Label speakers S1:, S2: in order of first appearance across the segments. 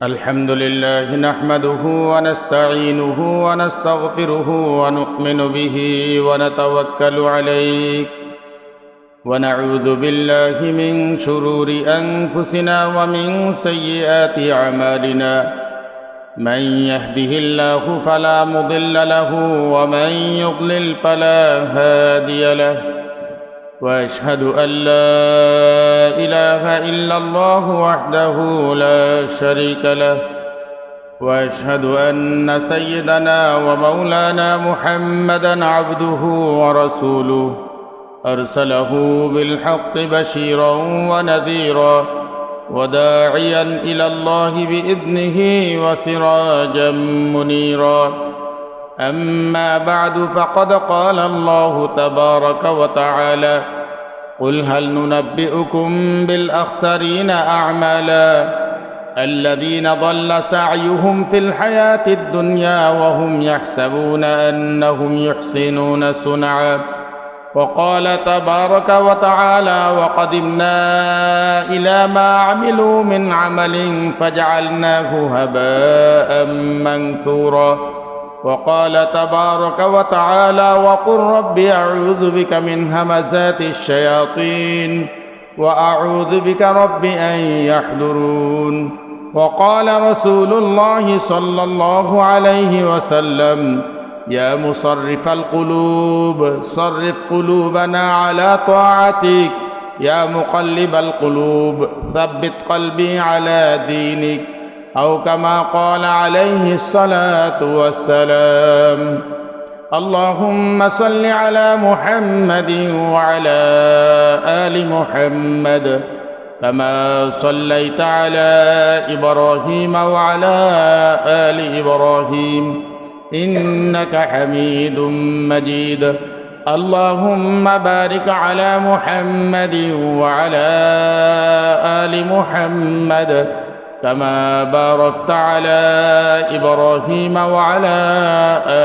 S1: الحمد لله نحمده ونستعينه ونستغفره ونؤمن به ونتوكل عليه ونعوذ بالله من شرور أنفسنا ومن سيئات أعمالنا من يهده الله فلا مضل له ومن يضلل فلا هادي له وأشهد أن لا إله إلا الله وحده لا شريك له وأشهد أن سيدنا ومولانا محمدًا عبده ورسوله أرسله بالحق بشيرًا ونذيرًا وداعيًا إلى الله بإذنه وسراجًا منيرًا أما بعد فقد قال الله تبارك وتعالى قل هل ننبئكم بالأخسرين أعمالا الذين ضل سعيهم في الحياة الدنيا وهم يحسبون أنهم يحسنون صنعا وقال تبارك وتعالى وقدمنا إلى ما عملوا من عمل فجعلناه هباء منثورا وقال تبارك وتعالى وقل رب أعوذ بك من همزات الشياطين وأعوذ بك رب أن يحضرون وقال رسول الله صلى الله عليه وسلم يا مصرف القلوب صرف قلوبنا على طاعتك يا مقلب القلوب ثبت قلبي على دينك أو كما قال عليه الصلاة والسلام اللهم صل على محمد وعلى آل محمد كما صليت على إبراهيم وعلى آل إبراهيم إنك حميد مجيد اللهم بارك على محمد وعلى آل محمد كما باركت على إبراهيم وعلى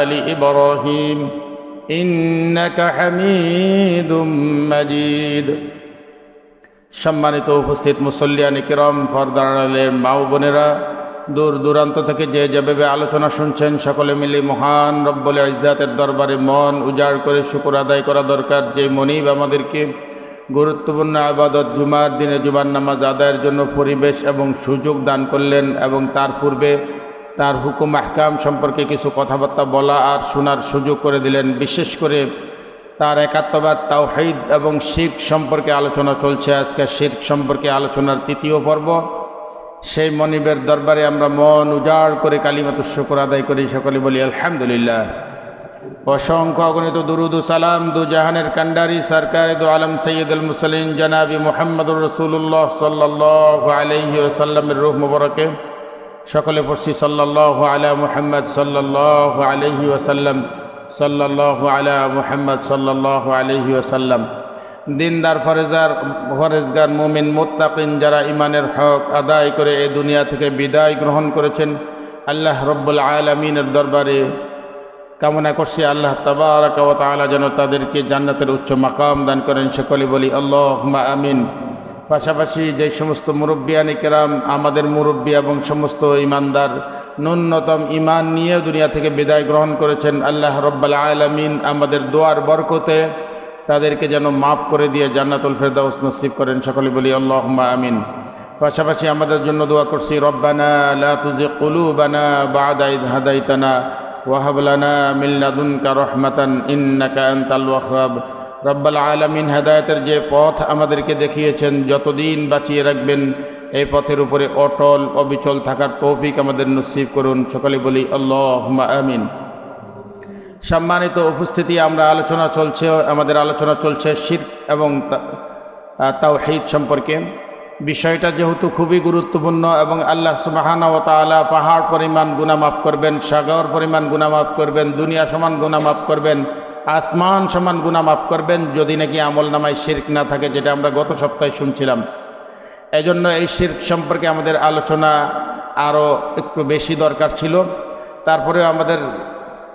S1: آل إبراهيم إنك حميد مجيد সম্মানিত উপস্থিত মুসল্লিয়ান কিরাম ফরদানের মা ও বোনেরা দূর দূরান্ত থেকে যে যেভাবে আলোচনা শুনছেন সকলে মিলে মহান রব্বুল ইজ্জাতের দরবারে মন উজাড় করে শুকর আদায় করা দরকার যে মনিব আমাদেরকে গুরুত্বপূর্ণ আবাদত জুমার দিনে জুমার নামাজ আদায়ের জন্য পরিবেশ এবং সুযোগ দান করলেন এবং তার পূর্বে তার হুকুম আহকাম সম্পর্কে কিছু কথাবার্তা বলা আর শোনার সুযোগ করে দিলেন। বিশেষ করে তার একাত্মবাদ তাওহীদ এবং শিরক সম্পর্কে আলোচনা চলছে। আজকে শিরক সম্পর্কে আলোচনার তৃতীয় পর্ব। সেই মনিবের দরবারে আমরা মন উজাড় করে কালিমাতুশ শুকর আদায় করি, সকলে বলি আলহামদুলিল্লাহ। অসংখ্য অগণিত দুরুদ ও সালাম দু জাহানের কান্ডারি সরকারে দু আলম সৈয়দুল মুরসালিন জনাবি মুহাম্মদুর রাসূলুল্লাহ সাল্লাল্লাহু আলাইহি ওয়াসাল্লামের রূহ মুবারকে সকলে পড়ছি সাল্লাল্লাহু আলা মুহাম্মদ সাল্লাল্লাহু আলাইহি ওয়াসাল্লাম সাল্লাল্লাহু আলা মুহাম্মদ সাল্লাল্লাহু আলাইহি ওয়াসাল্লাম। দিনদার ফরেজগার মুমিন মুত্তাকিন যারা ইমানের হক আদায় করে এই দুনিয়া থেকে বিদায় গ্রহণ করেছেন, আল্লাহ রব্বুল আলামিনের দরবারে কামনা করছি আল্লাহ তাবারাকা ওয়া তাআলা যেন তাদেরকে জান্নাতের উচ্চ মাকাম দান করেন, সকলে বলি আল্লাহুম্মা আমিন। পাশাপাশি যে সমস্ত মুরব্বিয়ানে কেরাম আমাদের মুরব্বী এবং সমস্ত ইমানদার ন্যূনতম ইমান নিয়ে দুনিয়া থেকে বিদায় গ্রহণ করেছেন, আল্লাহ রব্বুল আলামিন আমাদের দোয়ার বরকতে তাদেরকে যেন মাফ করে দিয়ে জান্নাতুল ফেরদাউস নসিব করেন, সকলে বলি আল্লাহুম্মা আমিন। পাশাপাশি আমাদের জন্য দোয়া করছি রব্বানা লা তুযিগ কুলুবানা বা'দা ইয হাদাইতানা ওয়াহাব লানা মিন লাদুনকা রাহমাতান ইন্নাকা আনতাল ওয়াহ্হাব। রব্বুল আলামিন হেদায়েতের যে পথ আমাদেরকে দেখিয়েছেন, যতদিন বাঁচিয়ে রাখবেন এই পথের উপরে অটল অবিচল থাকার তৌফিক আমাদের নসিব করুন, সকলে বলি আল্লাহুম্মা আমিন। সম্মানিত উপস্থিতি, আমাদের আলোচনা চলছে শিরক এবং তাওহীদ সম্পর্কে। বিষয়টা যেহেতু খুবই গুরুত্বপূর্ণ এবং আল্লাহ সুবহানাহু ওয়া তাআলা পাহাড় পরিমাণ গুনাহ মাফ করবেন, সাগর পরিমাণ গুনাহ মাফ করবেন, দুনিয়া সমান গুনাহ মাফ করবেন, আসমান সমান গুনাহ মাফ করবেন যদি নাকি আমলনামায় শিরক না থাকে, যেটা আমরা গত সপ্তাহে শুনছিলাম। এজন্য এই শিরক সম্পর্কে আমাদের আলোচনা আরও একটু বেশি দরকার ছিল। তারপরেও আমাদের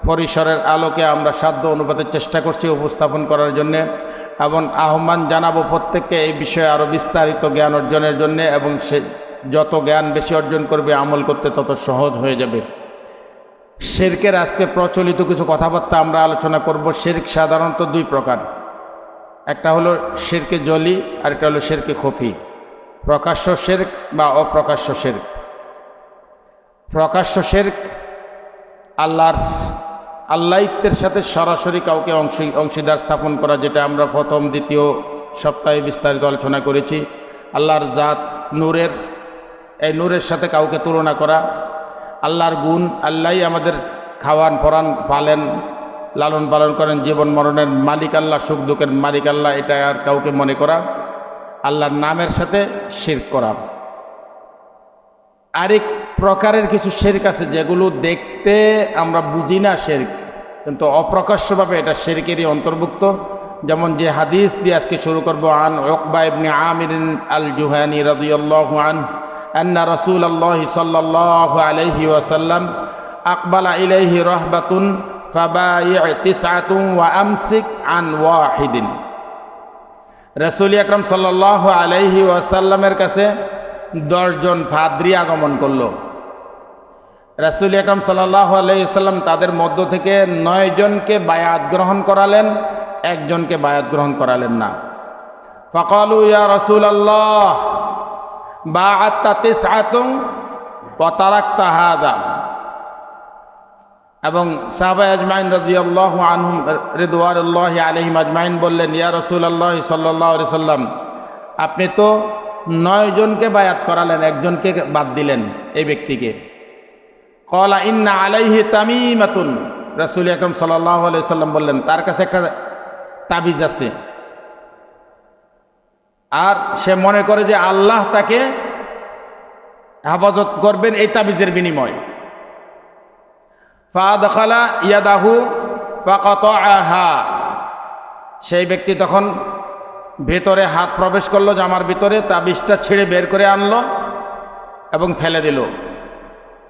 S1: পরিসরের আলোকে আমরা সাধ্য অনুপাতে চেষ্টা করছি উপস্থাপন করার জন্যে এবং আহ্বান জানাবো প্রত্যেককে এই বিষয়ে আরও বিস্তারিত জ্ঞান অর্জনের জন্যে এবং সে যত জ্ঞান বেশি অর্জন করবে আমল করতে তত সহজ হয়ে যাবে। শিরকের আজকে প্রচলিত কিছু কথাবার্তা আমরা আলোচনা করব। শিরক সাধারণত দুই প্রকার, একটা হলো শিরকে জলি আর একটা হলো শিরকে খফি। প্রকাশ্য শিরক বা অপ্রকাশ্য শিরক। প্রকাশ্য শিরক আল্লাহিত্বের সাথে সরাসরি কাউকে অংশীদার স্থাপন করা, যেটা আমরা প্রথম দ্বিতীয় সপ্তাহে বিস্তারিত আলোচনা করেছি। আল্লাহর জাত নূরের, এই নূরের সাথে কাউকে তুলনা করা। আল্লাহর গুণ, আল্লাহই আমাদের খাওয়ান পরান পালেন লালন পালন করেন, জীবন মরণের মালিক আল্লাহ, সুখ দুঃখের মালিক আল্লাহ, এটা আর কাউকে মনে করা। আল্লাহর নামের সাথে শিরক করা। আরেক প্রকারের কিছু শিরক আছে যেগুলো দেখতে আমরা বুঝি না শিরক, কিন্তু অপ্রকাশ্যভাবে এটা শিরকেরই অন্তর্ভুক্ত। যেমন যে হাদিস দিয়ে আজকে শুরু করব, আন উকবা ইবনে আমির আল জুহানি রাদিয়াল্লাহু আনহু আন্না রাসূলুল্লাহ সাল্লাল্লাহু আলাইহি ওয়াসাল্লাম আকবালা ইলাইহি রাহবাতুন ফাবাই' তিসআতুন ওয়া আমসিক আন ওয়াহিদিন। রাসূল আকরাম সাল্লাল্লাহু আলাইহি ওয়াসাল্লামের কাছে 10 জন ফাদরি আগমন করলো। রাসূল আকরাম সাল্লাল্লাহু আলাইহি ওয়াসাল্লাম তাদের মধ্য থেকে 9 জনকে বায়াত গ্রহণ করালেন, একজনকে বায়াত গ্রহণ করালেন না। ফাকালু ইয়া রাসূলুল্লাহ বা'আতা তিসআতুন ওয়া তারাকতা হাদা। এবং সাহাবা আজমাইন রাদিয়াল্লাহু আনহুম রিদওয়ানুল্লাহি আলাইহিম আজমাইন বললেন, ইয়া রাসূলুল্লাহ সাল্লাল্লাহু আলাইহি ওয়াসাল্লাম, আপনি তো 9 জনকে বায়াত করালেন, একজনকে বাদ দিলেন, এই ব্যক্তিকে। ক্বালা ইন্না আলাইহি তামিমাতুন। রাসূল আকরাম সাল্লাল্লাহু আলাইহি ওয়াসাল্লাম বললেন, তার কাছে একটা তাবিজ আছে, আর সে মনে করে যে আল্লাহ তাকে হেফাজত করবেন এই তাবিজের বিনিময়। ফাদখালা ইয়াদাহু ফাকাতাআহা। সেই ব্যক্তি তখন ভেতরে হাত প্রবেশ করলো, জামার ভিতরে তাবিজটা ছিঁড়ে বের করে আনলো এবং ফেলে দিল।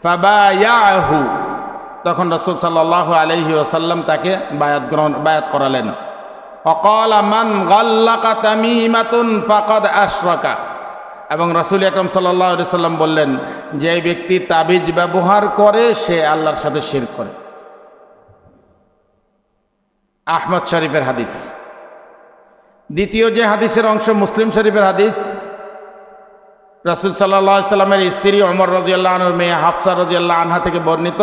S1: ফাবায়াহু। তখন রাসূল সাল্লাল্লাহু আলাইহি ওয়াসাল্লাম তাকে বায়াত করালেন। ওয়াকালা মান গাল্লাকা তামিমাতুন ফাকাদ আশরাকা। এবং রাসূল আকরাম সাল্লাল্লাহু আলাইহি ওয়াসাল্লাম বললেন, যে ব্যক্তি তাবিজ ব্যবহার করে সে আল্লাহর সাথে শিরক করে। আহমদ শরীফের হাদিস। দ্বিতীয় যে হাদিসের অংশ মুসলিম শরীফের হাদিস। রাসূল সাল্লাল্লাহু আলাইহি ওয়াসাল্লামের স্ত্রী ওমর রাদিয়াল্লাহু আনহুর মেয়ে হাফসা রাদিয়াল্লাহু আনহা থেকে বর্ণিত,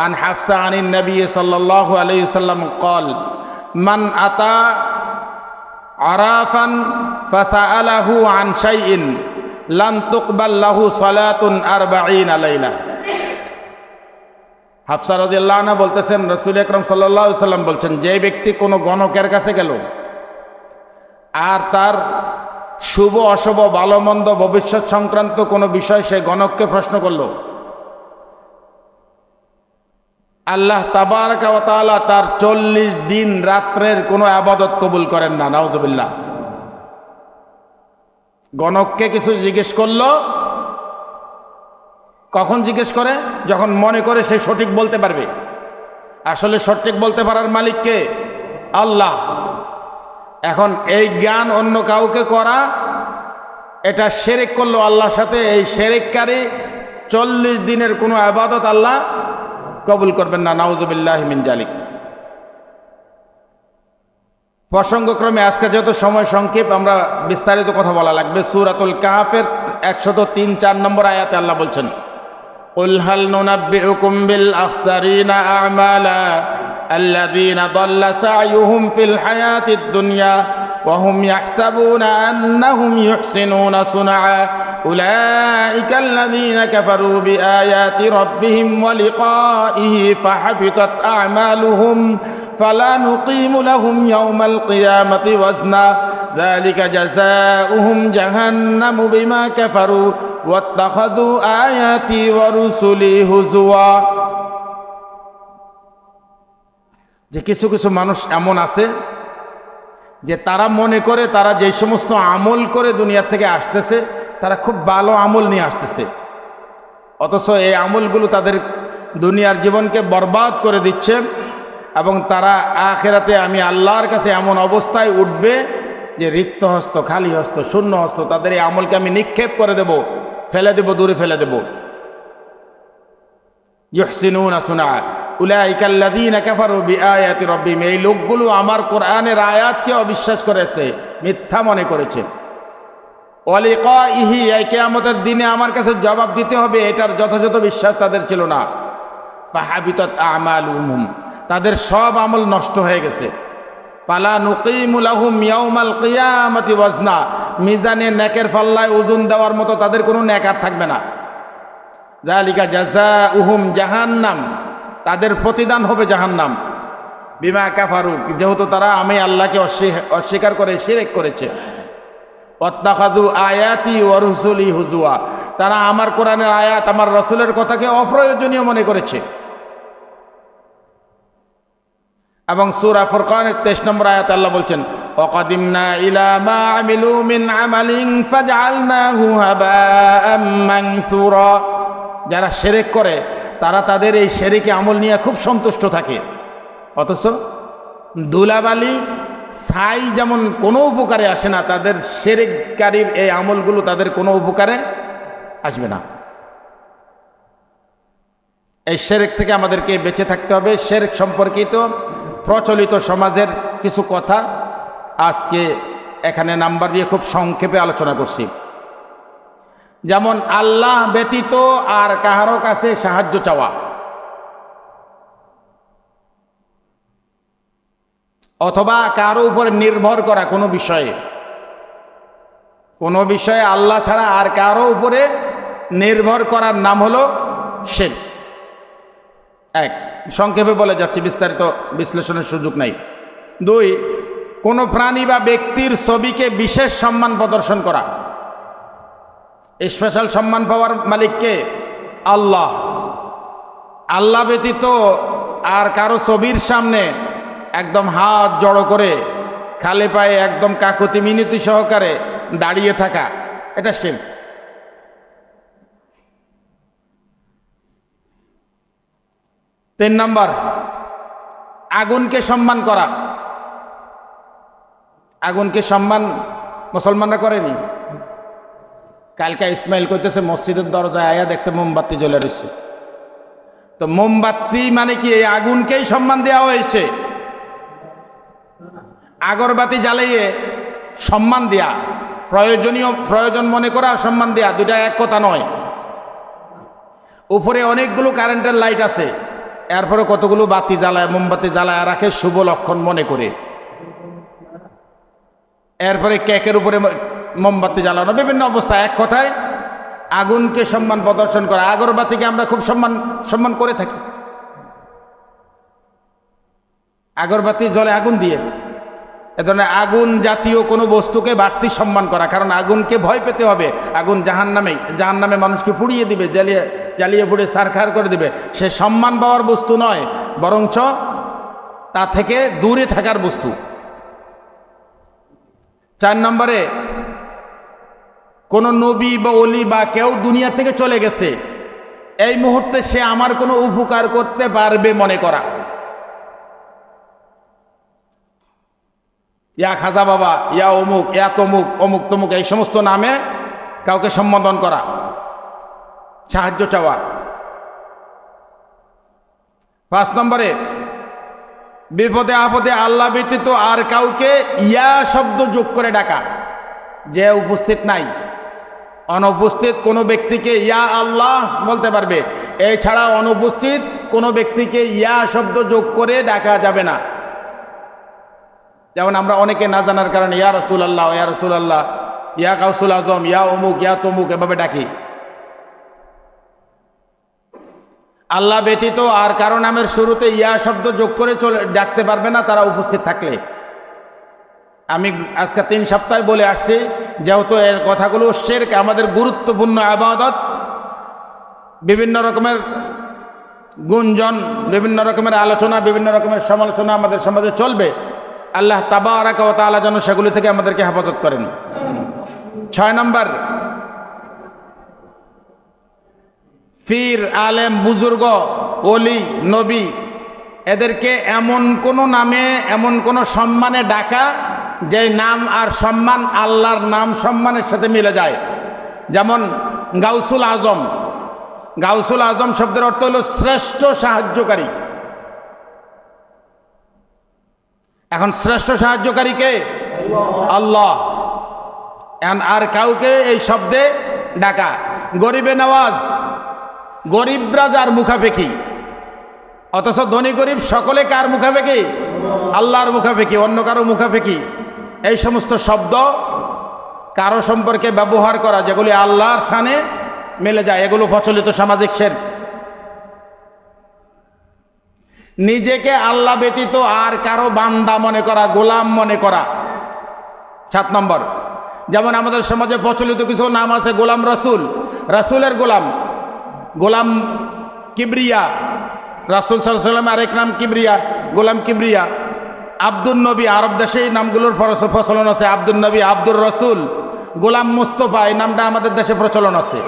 S1: আন হাফসা আনিন নবী সাল্লাল্লাহু আলাইহি ওয়াসাল্লাম قال মান আতা আরাফান ফাসাআলাহু আন শাইইন লাম তুকবাল লাহু সালাতুন 40 লাইলা। হাফসা রাদিয়াল্লাহু আনহা বলতেছেন, রাসূল আকরাম সাল্লাল্লাহু আলাইহি ওয়াসাল্লাম বলছেন, যে ব্যক্তি কোনো গণকের কাছে গেল আর তার শুভ অশুভ ভালো মন্দ ভবিষ্যৎ সংক্রান্ত কোনো বিষয় সে গণককে প্রশ্ন করল, আল্লাহ তাবারাকা ওয়া তাআলা তার 40 দিন রাত্রের কোনো ইবাদত কবুল করেন না। নাউজুবিল্লাহ। গণককে কিছু জিজ্ঞেস করলো, কখন জিজ্ঞেস করে? যখন মনে করে সে সঠিক বলতে পারবে। আসলে সঠিক বলতে পারার মালিক কে? আল্লাহ। এখন এই জ্ঞান অন্য কাউকে করা, এটা শিরক করলো আল্লাহর সাথে। এই শিরককারী 40 দিনের কোনো ইবাদত আল্লাহ কবুল করবেন না। নাউজুবিল্লাহি মিন জালিক। প্রসঙ্গক্রমে আজকে যেহেতু সময় সংক্ষেপ, আমরা বিস্তারিত কথা বলা লাগবে। সূরাতুল কাহফের 103-4 নম্বর আয়াতে আল্লাহ বলছেন, قل هل ننبئكم بالأخسرين أعمالا الذين ضل سعيهم في الحياة الدنيا وهم يحسبون أنهم يحسنون صنعا أولئك الذين كفروا بآيات ربهم ولقائه فحبطت أعمالهم فلا نقيم لهم يوم القيامة وزنا ذلك جزاؤهم جهنم بما كفروا واتخذوا آياتي ورسلي هزوا। যে কিছু কিছু মানুষ এমন আছে যে তারা মনে করে তারা যে সমস্ত আমল করে দুনিয়া থেকে আসতেছে তারা খুব ভালো আমল নিয়ে আসতেছে, অথচ এই আমলগুলো তাদের দুনিয়ার জীবনকে বরবাদ করে দিচ্ছে। এবং তারা আখিরাতে আমি আল্লাহর কাছে এমন অবস্থায় উঠবে যে রিক্ত হস্ত, খালি হস্ত, শূন্য হস্ত, তাদের এই আমলকে আমি নিক্ষেপ করে দেব। ফেলে দেব, দূরে ফেলে দেব। ইহসিনুনা সুনা উলাইকা আল্লাযীনা কাফারু বিআয়াতি রাব্বিহিম, এই লোকগুলো আমার কোরআনের আয়াতকে অবিশ্বাস করেছে, মিথ্যা মনে করেছে। ওয়ালিকাইহি, এই কিয়ামতের দিনে আমার কাছে জবাব দিতে হবে, এটার যথাযথ বিশ্বাস তাদের ছিল না। ফাহাবিতাত আমালুহুম, তাদের সব আমল নষ্ট হয়ে গেছে। ফালা নুকিমু লাহুম ইয়াউমাল কিয়ামাতি ওয়াজনা, মিজানে নেকের পাল্লায় ওজন দেওয়ার মতো তাদের কোনো নেক আর থাকবে না। যালিকা জাযাউহুম জাহান্নাম, তাদের প্রতিদান হবে জাহান্নাম। বিমা কাফারু, যেহেতু তারা আমি আল্লাহকে অস্বীকার করে শিরক করেছে। ওয়াত্তাখাযু আয়াতি ওয়া রুসুলি হুজুয়া, তারা আমার কোরআনের আয়াত, আমার রাসূলের কথাকে অপ্রয়োজনীয় মনে করেছে। এবং সূরা ফুরকানের 23 নম্বর আয়াতে আল্লাহ বলছেন, ওয়াকাদিমনা ইলা মা আমিলু মিন আমালিন ফাজআলনাহু হাবাআম মানসুরা, যারা শিরক করে তারা তাদের এই শিরকি আমল নিয়ে খুব সন্তুষ্ট থাকে, অথচ ধুলাবালি ছাই যেমন কোনো উপকারে আসে না, তাদের শিরককারীর এই আমলগুলো তাদের কোনো উপকারে আসবে না। এই শিরক থেকে আমাদেরকে বেঁচে থাকতে হবে। শিরক সম্পর্কিত প্রচলিত সমাজের কিছু কথা আজকে এখানে নাম্বার দিয়ে খুব সংক্ষেপে আলোচনা করছি। যেমন আল্লাহ ব্যতীত আর কাহারও কাছে সাহায্য চাওয়া, অথবা কারো উপর নির্ভর করা কোনো বিষয়ে আল্লাহ ছাড়া আর কারো উপরে নির্ভর করার নাম হলো শিরক। এক, সংক্ষেপে বলে যাচ্ছি, বিস্তারিত বিশ্লেষণের সুযোগ নাই। দুই, কোনো প্রাণী বা ব্যক্তির ছবিকে বিশেষ সম্মান প্রদর্শন করা। স্পেশাল সম্মান পাওয়ার মালিককে আল্লাহ। আল্লাহ ব্যতীত আর কারো ছবির সামনে একদম হাত জড়ো করে খালি পায়ে একদম কাকুতি মিনতি সহকারে দাঁড়িয়ে থাকা, এটা শিরক। তিন নম্বর, আগুনকে সম্মান করা। আগুনকে সম্মান মুসলমানরা করেনি। কালকে ইসমাইল কইতেছে মসজিদের দরজায় আয়া দেখছে মোমবাতি জ্বলে রয়েছে। তো মোমবাতি মানে কি? এই আগুনকেই সম্মান দেওয়া হয়েছে। আগরবাতি জ্বালিয়ে সম্মান দেয়া, প্রয়োজন মনে করা আর সম্মান দেয়া দুইটা এক কথা নয়। উপরে অনেকগুলো কারেন্টের লাইট আছে, এরপরে কতগুলো বাতি জ্বালায়, মোমবাতি জ্বালায় রাখে শুভ লক্ষণ মনে করে। এরপরে কেকের উপরে মোমবাতি জ্বালানো, বিভিন্ন অবস্থা। এক কথায় আগুনকে সম্মান প্রদর্শন করা। আগরবাতিকে আমরা খুব সম্মান করে থাকি। আগরবাতি জ্বলে আগুন দিয়ে। এ ধরনের আগুন জাতীয় কোনো বস্তুকে বাড়তি সম্মান করা, কারণ আগুনকে ভয় পেতে হবে। আগুন জাহান্নামে মানুষকে পুড়িয়ে দিবে, জ্বালিয়ে পুড়িয়ে ছারখার করে দিবে। সে সম্মান পাওয়ার বস্তু নয়, বরঞ্চ তা থেকে দূরে থাকার বস্তু। 4 নম্বরে, কোনো নবী বা ওলি বা কেউ দুনিয়া থেকে চলে গেছে, এই মুহূর্তে সে আমার কোনো উপকার করতে পারবে মনে করা। ইয়া খাজা বাবা, ইয়া অমুক, ইয়া তমুক, অমুক তমুক, এই সমস্ত নামে কাউকে সম্বোধন করা, সাহায্য চাওয়া। 5 নম্বরে, বিপদে আপদে আল্লাহ ব্যতীত আর কাউকে ইয়া শব্দ যোগ করে ডাকা, যে উপস্থিত নাই। অনুপস্থিত কোনো ব্যক্তিকে ইয়া আল্লাহ বলতে পারবে, এছাড়া অনুপস্থিত কোনো ব্যক্তিকে ইয়া শব্দ যোগ করে ডাকা যাবে না। যেমন আমরা অনেকে না জানার কারণে ইয়া রাসূলুল্লাহ, ইয়া রাসূলুল্লাহ, ইয়া গাউসুল আজম, ইয়া অমুক, ইয়া তমুক এভাবে ডাকি। আল্লাহ ব্যতীত আর কারো নামের শুরুতে ইয়া শব্দ যোগ করে ডাকতে পারবে না তারা উপস্থিত থাকলে। আমি আজকে 3 সপ্তাহে বলে আসছি, যেহেতু এর কথাগুলো শিরক, আমাদের গুরুত্বপূর্ণ ইবাদত, বিভিন্ন রকমের গুঞ্জন, বিভিন্ন রকমের আলোচনা, বিভিন্ন রকমের সমালোচনা আমাদের সমাজে চলবে। আল্লাহ তাবারাকা ওয়া তাআলা যেন সেগুলি থেকে আমাদেরকে হেফাজত করেন। 6 নম্বর, ফির, আলেম, বুজুর্গ, ওলি, নবী এদেরকে এমন কোনো নামে, এমন কোনো সম্মানে ডাকা যে নাম আর সম্মান আল্লাহর নাম সম্মানের সাথে মিলে যায়। যেমন গাউসুল আজম। গাউসুল আজম শব্দের অর্থ হলো শ্রেষ্ঠ সাহায্যকারী। এখন শ্রেষ্ঠ সাহায্যকারী কে? আল্লাহ। আর কাউকে এই শব্দে ডাকা। গরিবে নওয়াজ, গরিবরা যার মুখাপেক্ষী, অথচ ধনী গরিব সকলে কার মুখাপেক্ষী? আল্লাহর মুখাপেক্ষী, অন্য কারো মুখাপেক্ষী। এই সমস্ত শব্দ কারো সম্পর্কে ব্যবহার করা যেগুলি আল্লাহর শানে মেলে যায়, এগুলো প্রচলিত সামাজিক শিরক। নিজেকে আল্লাহ ব্যতীত আর কারো বান্দা মনে করা, গোলাম মনে করা। 7 নম্বর, যেমন আমাদের সমাজে প্রচলিত কিছু নাম আছে, গোলাম রসুল, রাসূলের গোলাম, গোলাম কিবরিয়া, রাসূল সাল্লাল্লাহু আলাইহি ওয়াসাল্লাম আরেক নাম কিবরিয়া, গোলাম কিবরিয়া। আব্দুল নবী, আরব দেশে এই নামগুলোর প্রচলন আছে, আব্দুল নবী, আব্দুর রসুল, গোলাম মুস্তফা, এই নামটা আমাদের দেশে প্রচলন আছে।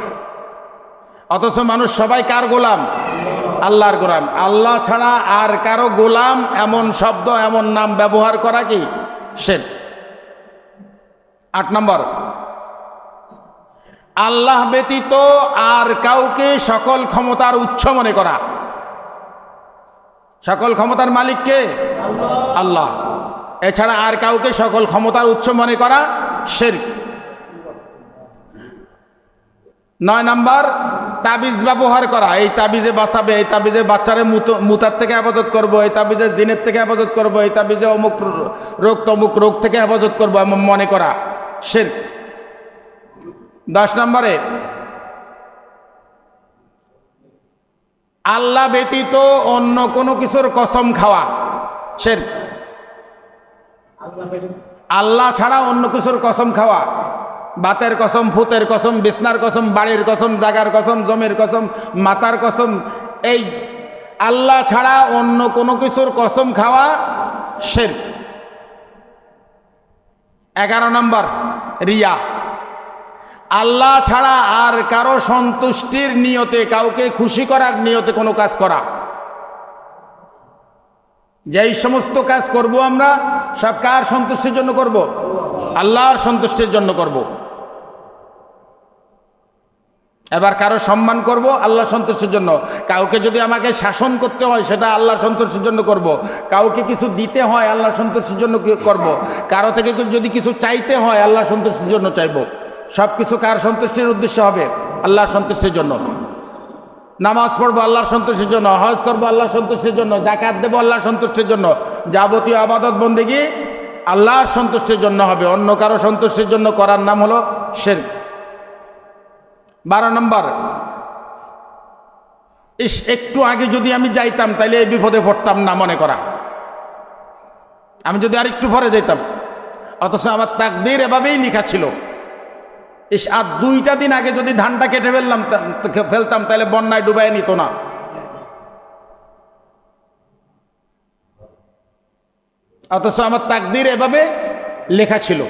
S1: অথচ মানুষ সবাই কার গোলাম? আল্লাহর গোলাম। আল্লাহ ছাড়া আর কারো গোলাম এমন শব্দ, এমন নাম ব্যবহার করা কি শিরক। 8 নম্বর, আল্লাহ ব্যতীত আর কাউকে সকল ক্ষমতার উৎস মনে করা। সকল ক্ষমতার মালিক কে? আল্লাহ। এছাড়া আর কাউকে সকল ক্ষমতার উৎস মনে করা শিরক। 9 নম্বর, তাবিজ ব্যবহার করা। এই তাবিজে বাঁচাবে, এই তাবিজে বাচ্চারে মুতার থেকে হেফাজত করব, এই তাবিজে জিনের থেকে হেফাজত করব, এই তাবিজে অমুক রোগ তমুক রোগ থেকে হেফাজত করব, এমন মনে করা শিরক। 10 নম্বরে, আল্লাহ ব্যতীত অন্য কোনো কিছুর কসম খাওয়া শিরক। আল্লাহ ছাড়া অন্য কিছুর কসম খাওয়া, বাতের কসম, ভূতের কসম, বিছনার কসম, বাড়ির কসম, জাগার কসম, জমির কসম, মাতার কসম, এই আল্লাহ ছাড়া অন্য কোনো কিছুর কসম খাওয়া শিরক। 11 নম্বর, রিয়া। আল্লাহ ছাড়া আর কারো সন্তুষ্টির নিয়তে, কাউকে খুশি করার নিয়তে কোনো কাজ করা। যেই সমস্ত কাজ করব আমরা সব কার সন্তুষ্টির জন্য করব? আল্লাহর সন্তুষ্টির জন্য করব। এবার কারো সম্মান করব আল্লাহর সন্তুষ্টির জন্য। কাউকে যদি আমাকে শাসন করতে হয় সেটা আল্লাহর সন্তুষ্টির জন্য করব। কাউকে কিছু দিতে হয় আল্লাহর সন্তুষ্টির জন্য করব। কারো থেকে যদি কিছু চাইতে হয় আল্লাহর সন্তুষ্টির জন্য চাইব। সব কিছু কার সন্তুষ্টির উদ্দেশ্য হবে? আল্লাহর সন্তুষ্টির জন্য। নামাজ পড়বো আল্লাহর সন্তুষ্টির জন্য, হজ করবো আল্লাহর সন্তুষ্টির জন্য, জাকাত দেবো আল্লাহর সন্তুষ্টির জন্য, যাবতীয় ইবাদত বন্দেগী আল্লাহর সন্তুষ্টির জন্য হবে। অন্য কারো সন্তুষ্টির জন্য করার নাম হলো শিরক। 12 নম্বর, একটু আগে যদি আমি যাইতাম তাইলে এই বিপদে পড়তাম না মনে করা। আমি যদি আর একটু পরে যাইতাম, অথচ আমার তাকদীর এভাবেই লেখা ছিল। আর 2টা দিন আগে যদি ধানটা কেটে ফেলতাম তাহলে বন্যায় ডুবাই নিত না। অথচ আমার তাকদীর এভাবে লেখা ছিল।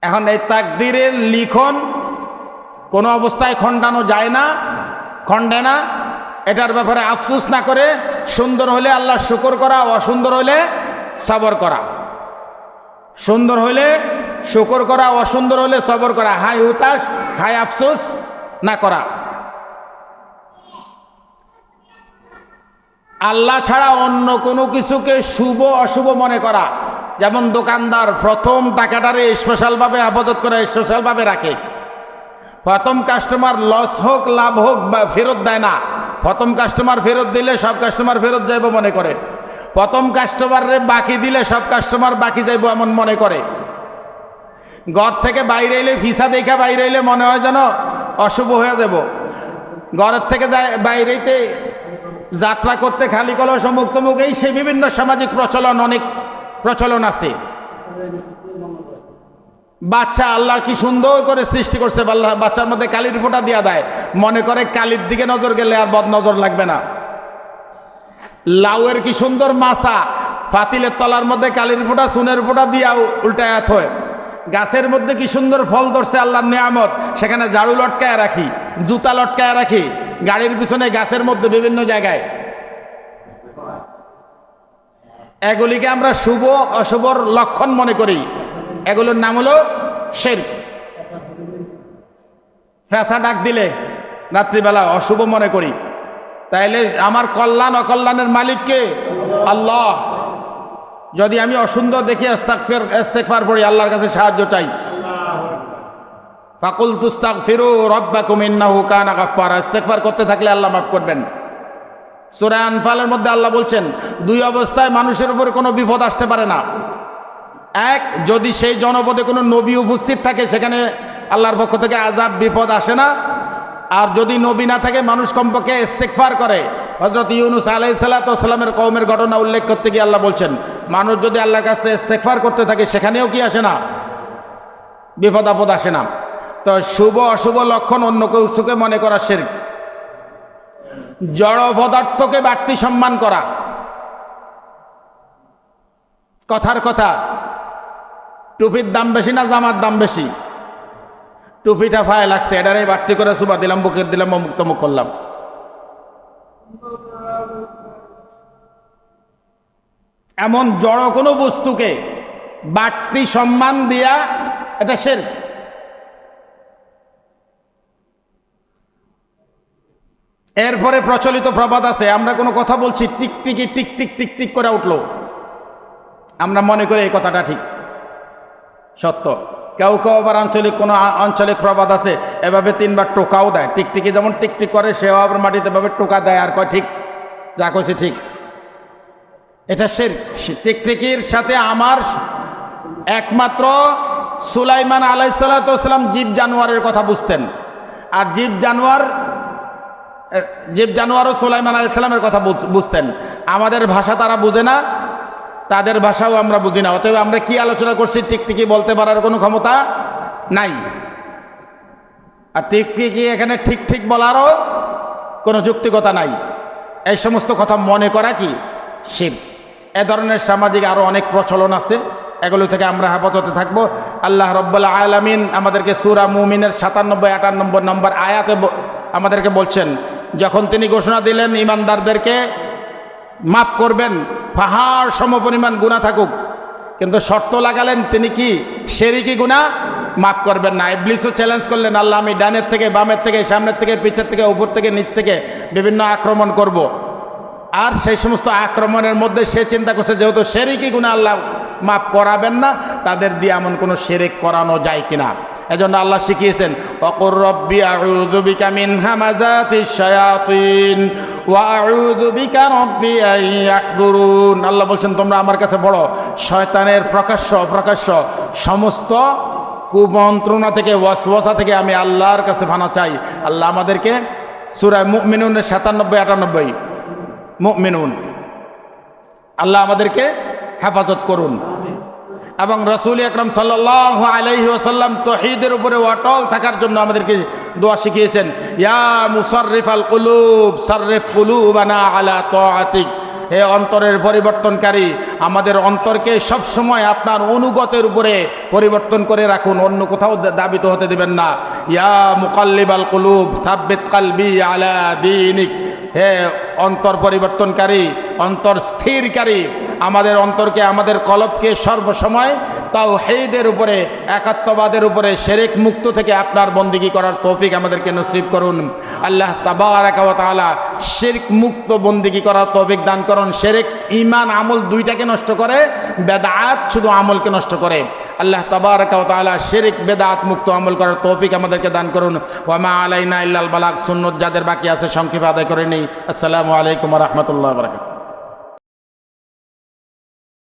S1: এখন এই তাকদীরের লিখন কোনো অবস্থায় খণ্ডানো যায় না, খণ্ডে না। এটার ব্যাপারে আফসোস না করে সুন্দর হলে আল্লাহ শুকর করা, অসুন্দর হলে সবর করা। সুন্দর হলে শুকর করা, অসুন্দর হলে সবর করা। হাই হুতাশ, হাই আফসোস না করা। আল্লাহ ছাড়া অন্য কোনো কিছুকে শুভ অশুভ মনে করা। যেমন দোকানদার প্রথম টাকাটারে স্পেশালভাবে হেফাজত করে, স্পেশালভাবে রাখে। প্রথম কাস্টমার লস হোক লাভ হোক বা ফেরত দেয় না। প্রথম কাস্টমার ফেরত দিলে সব কাস্টমার ফেরত যাইব মনে করে। প্রথম কাস্টমারে বাকি দিলে সব কাস্টমার বাকি যাইব এমন মনে করে। ঘর থেকে বাইরে এলে, ভিসা দেখা বাইরে এলে মনে হয় যেন অশুভ হয়ে যাব। ঘরের থেকে বাইরেতে যাত্রা করতে খালি কলস অমুক তমুক, এই সেই বিভিন্ন সামাজিক প্রচলন, অনেক প্রচলন আছে। বাচ্চা আল্লাহ কি সুন্দর করে সৃষ্টি করছে, বাচ্চার মধ্যে কালির ফোঁটা দিয়া দেয়, মনে করে কালির দিকে নজর গেলে আর বদ নজর লাগবে না। লাউয়ের কি সুন্দর মাছা, পাতিলের তলার মধ্যে কালির ফোঁটা, চুনের ফোঁটা দিয়া উল্টায় হয়। গাছের মধ্যে কি সুন্দর ফল ধরছে আল্লাহর নিয়ামত, সেখানে ঝাড়ু লটকায় রাখি, জুতা লটকায় রাখি, গাড়ির পিছনে গাছের মধ্যে বিভিন্ন জায়গায়। এগুলিকে আমরা শুভ অশুভর লক্ষণ মনে করি। এগুলোর নাম হলো শিরক। ফেঁসা ডাক দিলে রাত্রিবেলা অশুভ মনে করি, তাইলে আমার কল্যাণ অকল্যাণের মালিককে আল্লাহ। যদি আমি অসুন্দর দেখি ইস্তেগফার পড়ি, আল্লাহর কাছে সাহায্য চাই। ফাকুলতু ইস্তাগফিরু রাব্বাকুম ইন্নাহু কানা গাফফারা, ইস্তেগফার করতে থাকলে আল্লাহ মাফ করবেন। সূরা আনফালের মধ্যে আল্লাহ বলছেন দুই অবস্থায় মানুষের উপরে কোনো বিপদ আসতে পারে না। এক, যদি সেই জনপদে কোনো নবী উপস্থিত থাকে, সেখানে আল্লাহর পক্ষ থেকে আযাব বিপদ আসে না। আর যদি নবী না থাকে, মানুষ কমপক্ষে ইস্তেগফার করে। হযরত ইউনূস আলাইহিস সালাতু ওয়াস সালামের কওমের ঘটনা উল্লেখ করতে গিয়ে আল্লাহ বলছেন, মানুষ যদি আল্লাহর কাছে ইস্তেগফার করতে থাকে, সেখানেও কি আসে না? বিপদ আপদ আসে না। তো শুভ অশুভ লক্ষণ অন্য কিছুকে মনে করা শিরক। জড় পদার্থকে বাড়তি সম্মান করা, কথার কথা, টুপির দাম বেশি না জামার দাম বেশি? টুপিটা ফায় লাগছে, এটারে বাড়তি করে সুবা দিলাম, বুকের দিলাম, অমুক তমুক করলাম। এমন জড় কোনো বস্তুকে বাড়তি সম্মান দিয়া, এটা শিরক। এরপরে প্রচলিত প্রবাদ আছে, আমরা কোনো কথা বলছি, টিকটিকি টিক টিক টিক টিক করে উঠলো, আমরা মনে করি এই কথাটা ঠিক, সত্য। কেউ কেউ আবার আঞ্চলিক প্রবাদ আছে, এভাবে তিনবার টোকাও দেয়। টিকটিকি যেমন টিকটিক করে, সেও আবার মাটিতে এভাবে টোকা দেয় আর কয় ঠিক, যা কইছে ঠিক। এটা শিরক। টিকটিকির সাথে আমার একমাত্র সুলাইমান আলাইহিস সালাতু ওয়াস সালাম জীব জানোয়ারের কথা বুঝতেন, আর জীব জানোয়ারও সুলাইমান আলাইহিস সালামের কথা বুঝতেন। আমাদের ভাষা তারা বুঝে না, তাদের ভাষাও আমরা বুঝি না। অতএব আমরা কি আলোচনা করছি, টিকটিকি বলতে পারার কোনো ক্ষমতা নাই। আর টিকটিকি এখানে ঠিক ঠিক বলারও কোনো যৌক্তিকতা নাই। এই সমস্ত কথা মনে করা কি শিরক। এ ধরনের সামাজিক আরও অনেক প্রচলন আছে, এগুলো থেকে আমরা হেফাজতে থাকবো। আল্লাহ রাব্বুল আলামিন আমাদেরকে সূরা মুমিনের ৯৭-৫৮ নম্বর আয়াতে আমাদেরকে বলছেন, যখন তিনি ঘোষণা দিলেন ঈমানদারদেরকে মাফ করবেন, পাহাড় সমপরিমাণ গুনাহ থাকুক, কিন্তু শর্ত লাগালেন তিনি কি শিরকি গুনাহ মাফ করবেন না। ইবলিসও চ্যালেঞ্জ করলেন, আল্লাহ আমি ডানের থেকে বামের থেকে সামনের থেকে পিছের থেকে উপর থেকে নিচ থেকে বিভিন্ন আক্রমণ করব। আর সেই সমস্ত আক্রমণের মধ্যে সে চিন্তা করছে, যেহেতু শিরকি গুনাহ আল্লাহ মাফ করাবেন না, তাদের দিয়ে এমন কোনো শিরক করানো যায় কিনা। এজন্য আল্লাহ শিখিয়েছেন, ওয়াকুর রব্বি আউযু বিকা মিন হামাযাতিশ শায়াতিন ওয়া আউযু বিকা রব্বি আন ইয়াহদুরুন। আল্লাহ বলছেন, তোমরা আমার কাছে বড় শয়তানের প্রকাশ্য সমস্ত কুমন্ত্রণা থেকে, ওয়াসওয়াসা থেকে আমি আল্লাহর কাছে পানা চাই। আল্লাহ আমাদেরকে সূরা মুমিনুনের ৯৭-৯৮ মুমিনুন, আল্লাহ আমাদেরকে হেফাজত করুন। এবং রাসূল আকরাম সাল্লাল্লাহু আলাইহি ওয়াসাল্লাম তাওহীদের উপরে অটল থাকার জন্য আমাদেরকে দোয়া শিখিয়েছেন, ইয়া মুসাররিফাল কুলুব সাররিফ কুলুবানা আলা তাআতিক। হে অন্তরের পরিবর্তনকারী, আমাদের অন্তরকে সবসময় আপনার অনুগতের উপরে পরিবর্তন করে রাখুন, অন্য কোথাও দাবিত হতে দিবেন না। ইয়া মুকাল্লিবাল কুলুব সাব্বিত কলবি আলা দীনিক। হে অন্তর পরিবর্তনকারী, অন্তর স্থিরকারী, আমাদের অন্তরকে, আমাদের কলবকে সর্বসময় তাওহীদের উপরে, একাত্মবাদের উপরে, শিরক মুক্ত থেকে আপনার বন্দেগী করার তৌফিক আমাদেরকে নসিব করুন। আল্লাহ তাবারাকা ওয়া তাআলা শিরক মুক্ত বন্দেগী করার তৌফিক দান করুন। শিরক ঈমান আমল দুইটাকে নষ্ট করে, বেদাত শুধু আমলকে নষ্ট করে। আল্লাহ তাবারাকা ওয়া তাআলা শিরক বেদাত মুক্ত আমল করার তৌফিক আমাদেরকে দান করুন। ওয়া মা আলাইনা ইল্লাল বালাগ। সুন্নাত যাদের বাকি আছে সংক্ষেপে আদায় করে নেই। আসসালামু আলাইকুম ওয়া রাহমাতুল্লাহি ওয়া বারাকাতুহু।